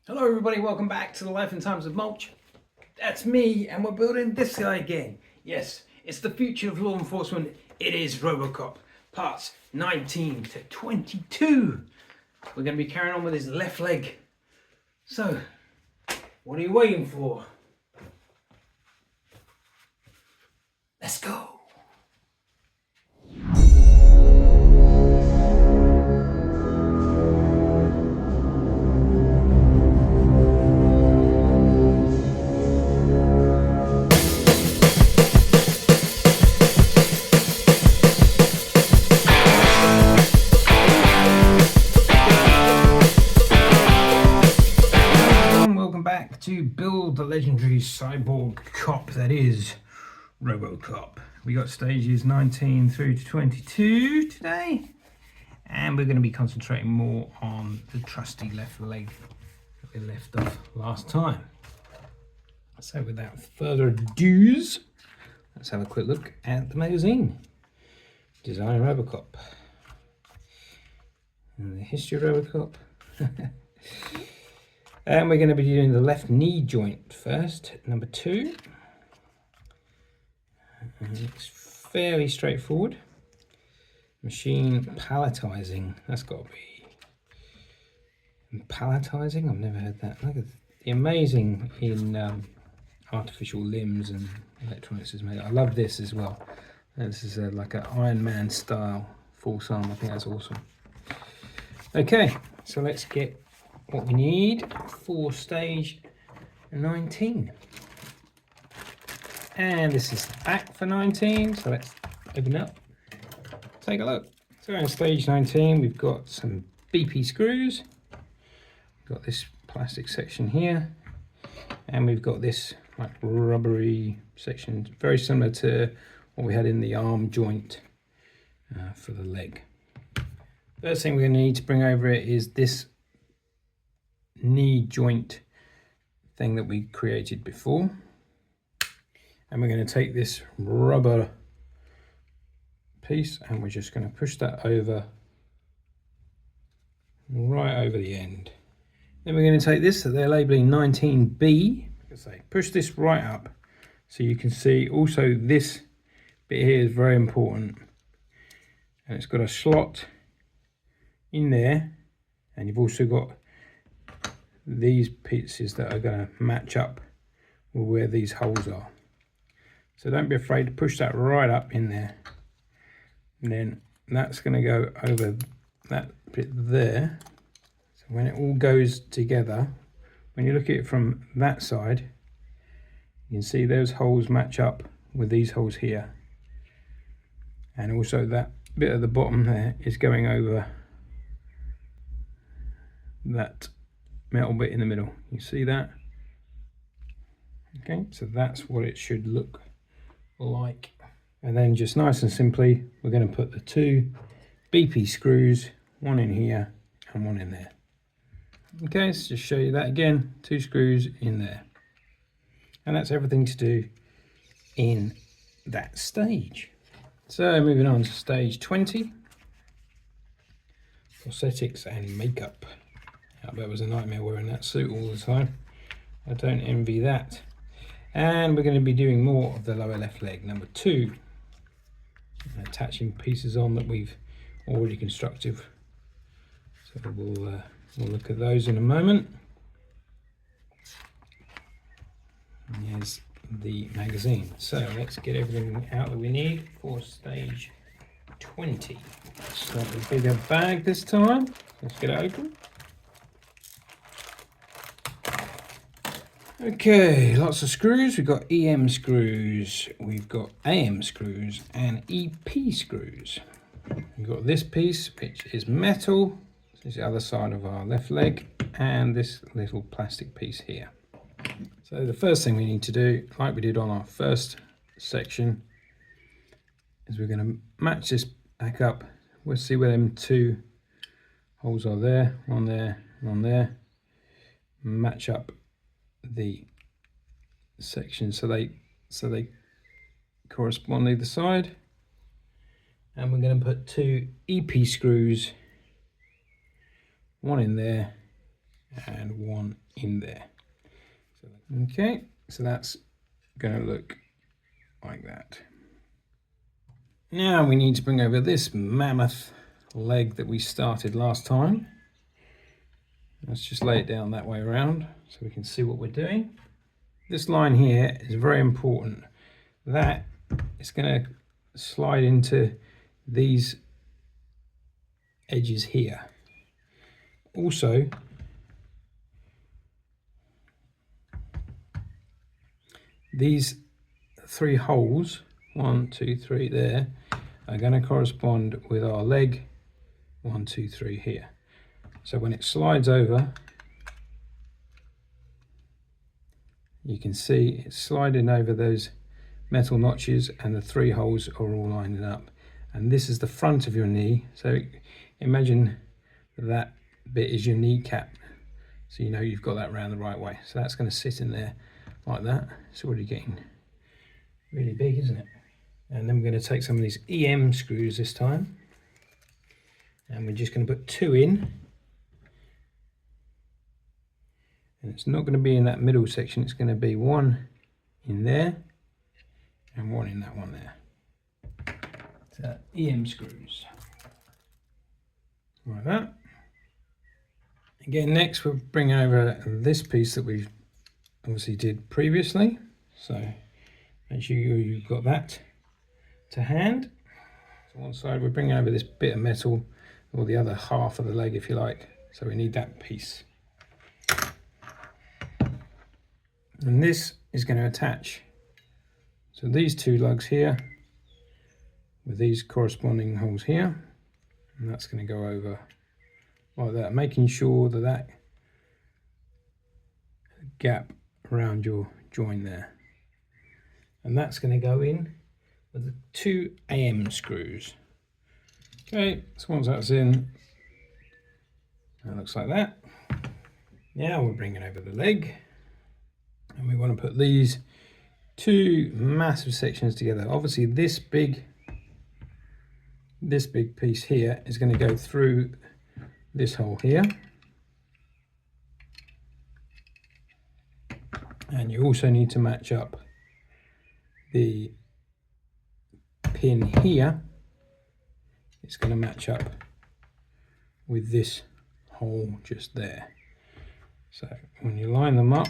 Hello everybody, welcome back to the Life and Times of Mulch. That's me, and we're building this guy again. Yes, it's the future of law enforcement. It is ROBOCOP, parts 19 to 22. We're going to be carrying on with his left leg. So, what are you waiting for? Let's go. Back to build the legendary cyborg cop that is ROBOCOP. We got stages 19 through to 22 today, and we're going to be concentrating more on the trusty left leg that we left off last time. So without further ado, let's have a quick look at the magazine. Design ROBOCOP and the history of ROBOCOP. And we're going to be doing the left knee joint first, number 2. And it's fairly straightforward. Machine palletizing, that's got to be palletizing. I've never heard that. Look at the amazing in artificial limbs and electronics is made. I love this as well. This is like an Iron Man style false arm. I think that's awesome. Okay, so let's get what we need for stage 19. And this is the back for 19, so let's open it up, take a look. So in stage 19 we've got some BP screws, we've got this plastic section here, and we've got this like rubbery section, very similar to what we had in the arm joint for the leg. First thing we're going to need to bring over it is this knee joint thing that we created before, and we're going to take this rubber piece and we're just going to push that over, right over the end. Then we're going to take this, so they're labeling 19B, say push this right up so you can see also this bit here is very important, and it's got a slot in there, and you've also got these pieces that are going to match up with where these holes are. So don't be afraid to push that right up in there, and then that's going to go over that bit there. So when it all goes together, when you look at it from that side, you can see those holes match up with these holes here, and also that bit at the bottom there is going over that metal bit in the middle. You see that? Okay, so that's what it should look like. And then just nice and simply, we're going to put the 2 BP screws, one in here and one in there. Okay, so just show you that again, 2 screws in there. And that's everything to do in that stage. So moving on to stage 20, prosthetics and makeup. I bet it was a nightmare wearing that suit all the time. I don't envy that. And we're going to be doing more of the lower left leg, number 2. Attaching pieces on that we've already constructed. So we'll look at those in a moment. And here's the magazine. So let's get everything out that we need for stage 20. Start with a bigger bag this time. Let's get it open. Okay, lots of screws. We've got EM screws, we've got AM screws and EP screws. We've got this piece which is metal, this is the other side of our left leg, and this little plastic piece here. So the first thing we need to do, like we did on our first section, is we're going to match this back up. We'll see where them 2 holes are there, one there, one there. Match up the section so they correspond either side, and we're going to put 2 EP screws, one in there and one in there. Okay, so that's going to look like that. Now we need to bring over this mammoth leg that we started last time. Let's just lay it down that way around so we can see what we're doing. This line here is very important. That is going to slide into these edges here. Also, these 3 holes, 1, 2, 3 there, are going to correspond with our leg 1, 2, 3 here. So when it slides over, you can see it's sliding over those metal notches and the 3 holes are all lining up. And this is the front of your knee. So imagine that bit is your kneecap. So you know you've got that round the right way. So that's going to sit in there like that. It's already getting really big, isn't it? And then we're going to take some of these EM screws this time. And we're just going to put 2 in. And it's not going to be in that middle section, it's going to be 1 in there and 1 in that one there. So EM screws. Like that. Again, next we're bringing over this piece that we obviously did previously. So make sure you've got that to hand. So one side we're bringing over this bit of metal, or the other half of the leg if you like. So we need that piece. And this is going to attach to these 2 lugs here with these corresponding holes here, and that's going to go over like that, making sure that that gap around your joint there, and that's going to go in with the 2 AM screws. Okay, so once that's in, that looks like that. Now we're bringing over the leg. And we want to put these 2 massive sections together. Obviously this big piece here is going to go through this hole here. And you also need to match up the pin here. It's going to match up with this hole just there. So when you line them up,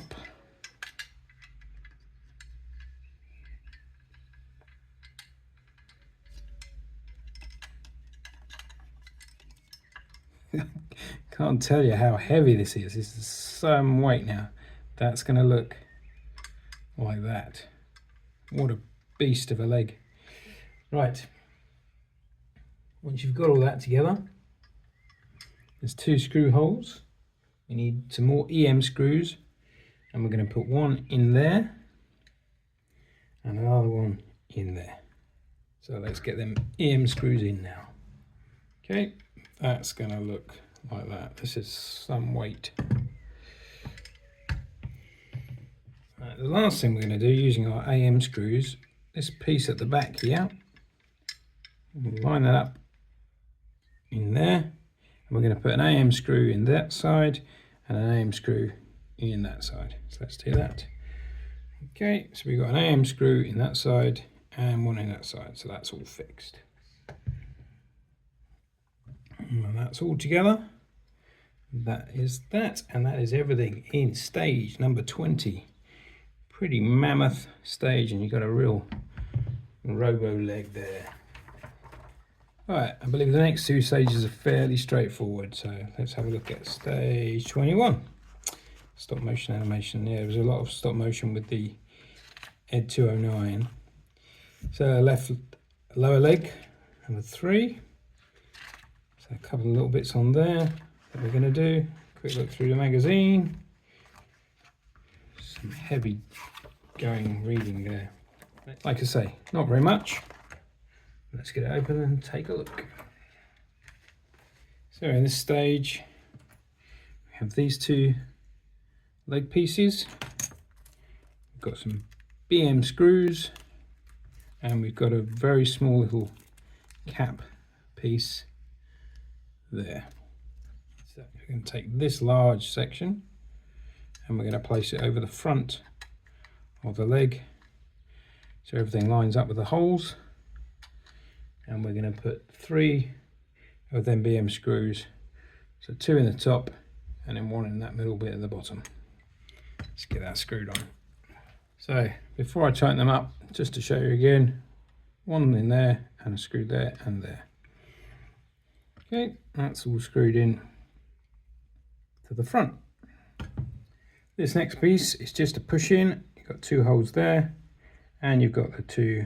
can't tell you how heavy this is. This is some weight now. That's going to look like that. What a beast of a leg. Right. Once you've got all that together, there's 2 screw holes. We need some more EM screws, and we're going to put 1 in there and another one in there. So let's get them EM screws in now. Okay, that's going to look like that. This is some weight. The last thing we're going to do using our AM screws, this piece at the back here, we'll line that up in there, and we're going to put an AM screw in that side and an AM screw in that side. So let's do that. Okay, so we've got an AM screw in that side and 1 in that side, so that's all fixed. And that's all together. That is that, and that is everything in stage number 20. Pretty mammoth stage, and you've got a real robo leg there. Alright, I believe the next 2 stages are fairly straightforward, so let's have a look at stage 21. Stop motion animation. Yeah, there was a lot of stop motion with the Ed 209. So left lower leg, number 3. So a couple of little bits on there that we're going to do. Quick look through the magazine. Some heavy going reading there. Like I say, not very much. Let's get it open and take a look. So in this stage, we have these 2 leg pieces. We've got some BM screws, and we've got a very small little cap piece there. So we've we're going to take this large section and we're going to place it over the front of the leg so everything lines up with the holes, and we're going to put 3 of them BM screws, so 2 in the top and then 1 in that middle bit at the bottom. Let's get that screwed on. So before I tighten them up, just to show you again, 1 in there and a screw there and there. Okay, that's all screwed in to the front. This next piece is just a push in. You've got 2 holes there and you've got the 2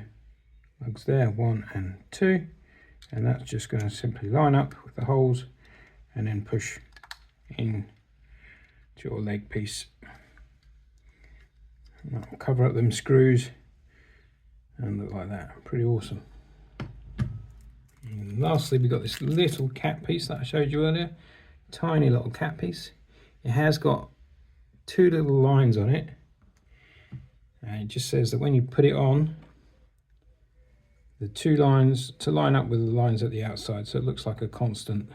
lugs there, 1 and 2, and that's just going to simply line up with the holes and then push in to your leg piece. And that'll cover up them screws and look like that. Pretty awesome. And lastly, we've got this little cap piece that I showed you earlier. Tiny little cap piece. It has got 2 little lines on it, and it just says that when you put it on, the 2 lines to line up with the lines at the outside, so it looks like a constant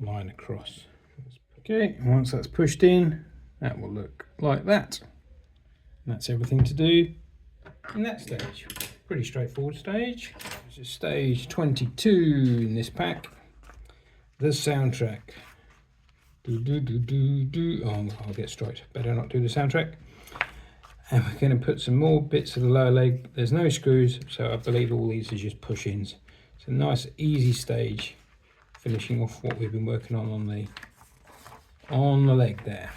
line across. Okay, and once that's pushed in, that will look like that. And that's everything to do in that stage. Pretty straightforward stage. This is stage 22 in this pack. The soundtrack. Oh, I'll get straight. Better not do the soundtrack. And we're going to put some more bits of the lower leg. There's no screws, so I believe all these are just push-ins. It's a nice, easy stage, finishing off what we've been working on the leg there.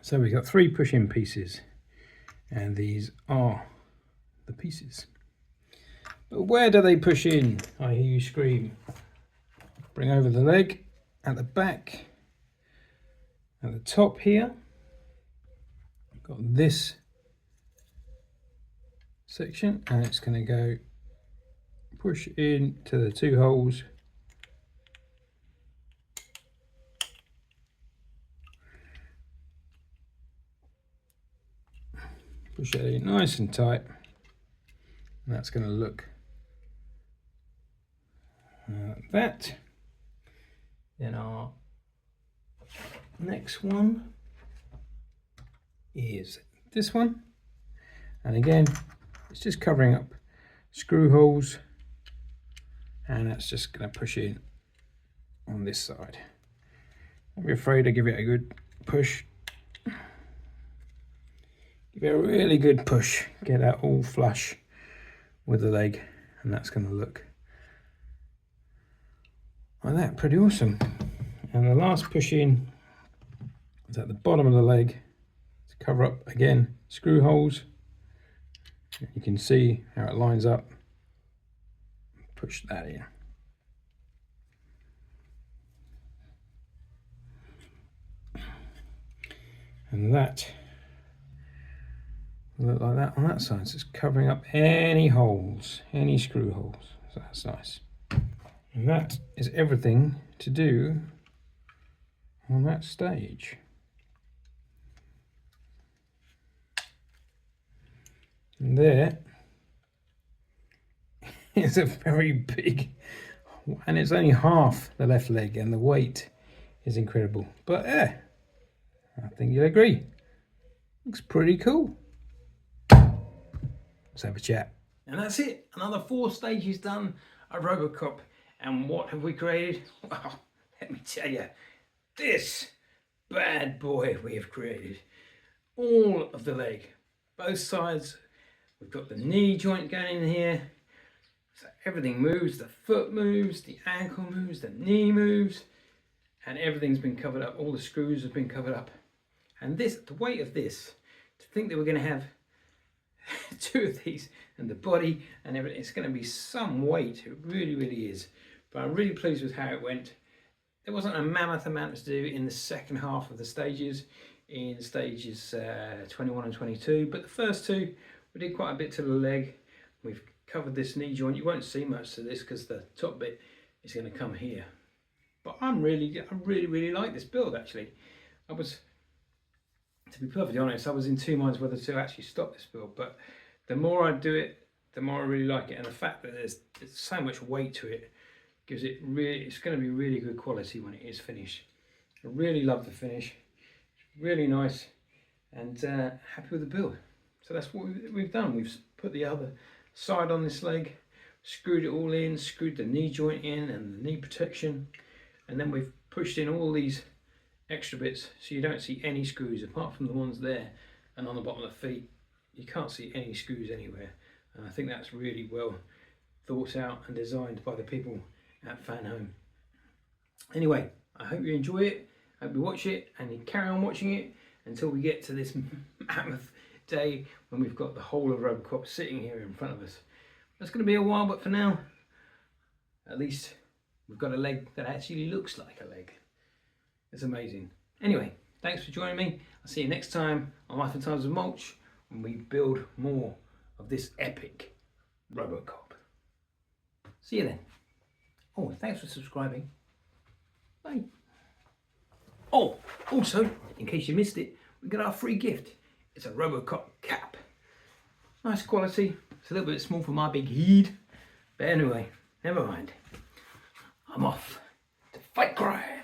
So we've got 3 push-in pieces, and these are the pieces. But where do they push in? I hear you scream. Bring over the leg at the back. At the top here, I've got this section, and it's going to go push in to the 2 holes. Push it in nice and tight, and that's going to look like that. Then our next one is this one, and again it's just covering up screw holes, and that's just going to push in on this side. Don't be afraid to give it a good push. Give it a really good push, get that all flush with the leg, and that's going to look like that. Pretty awesome. And the last push in is at the bottom of the leg to cover up again screw holes. You can see how it lines up. Push that in. And that will look like that on that side. So it's covering up any holes, any screw holes. So that's nice. And that is everything to do on that stage. And there is a very big, and it's only half the left leg, and the weight is incredible. But yeah, I think you'll agree. Looks pretty cool. Let's have a chat. And that's it. Another 4 stages done at ROBOCOP. And what have we created? Well, let me tell you, this bad boy we have created. All of the leg, both sides. We've got the knee joint going in here. So everything moves, the foot moves, the ankle moves, the knee moves, and everything's been covered up. All the screws have been covered up. And this, the weight of this, to think that we're going to have 2 of these and the body and everything, it's going to be some weight. It really, really is. But I'm really pleased with how it went. There wasn't a mammoth amount to do in the second half of the stages, in stages 21 and 22, but the first 2 we did quite a bit to the leg. We've covered this knee joint. You won't see much of this because the top bit is going to come here. But I really like this build actually. To be perfectly honest, I was in 2 minds whether to actually stop this build, but the more I do it, the more I really like it, and the fact that there's so much weight to it gives it it's going to be really good quality when it is finished. I really love the finish. It's really nice, and happy with the build. So that's what we've done. We've put the other side on this leg, screwed it all in, screwed the knee joint in and the knee protection, and then we've pushed in all these extra bits so you don't see any screws apart from the ones there and on the bottom of the feet. You can't see any screws anywhere, and I think that's really well thought out and designed by the people at FANHOME. Anyway, I hope you enjoy it, I hope you watch it and you carry on watching it until we get to this mammoth day when we've got the whole of ROBOCOP sitting here in front of us. It's going to be a while, but for now, at least we've got a leg that actually looks like a leg. It's amazing. Anyway, thanks for joining me. I'll see you next time on Life and Times of Mulch when we build more of this epic ROBOCOP. See you then. Oh, thanks for subscribing. Bye. Oh, also, in case you missed it, we got our free gift. It's a ROBOCOP cap. Nice quality. It's a little bit small for my big head. But anyway, never mind. I'm off to fight crime.